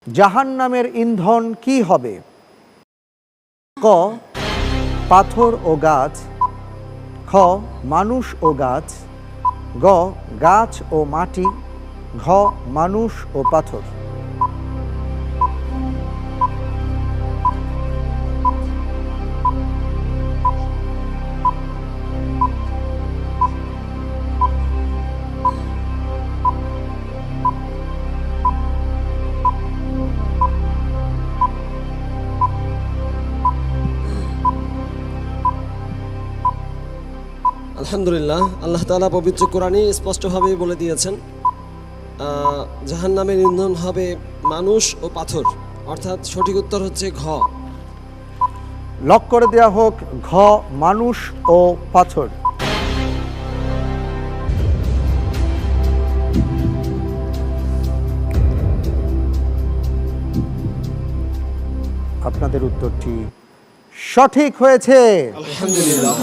জাহান্নামের ইন্ধন কি হবে? ক পাথর ও গাছ, খ মানুষ ও গাছ, গ গাছ ও মাটি, ঘ মানুষ ও পাথর। আলহামদুলিল্লাহ, আল্লাহ তাআলা পবিত্র কোরআনে স্পষ্টভাবে বলে দিয়েছেন জাহান্নামের ইন্ধন হবে মানুষ ও পাথর, অর্থাৎ সঠিক উত্তর হচ্ছে ঘ। লক করে দেয়া হোক ঘ মানুষ ও পাথর। আপনাদের উত্তরটি সঠিক হয়েছে। আলহামদুলিল্লাহ।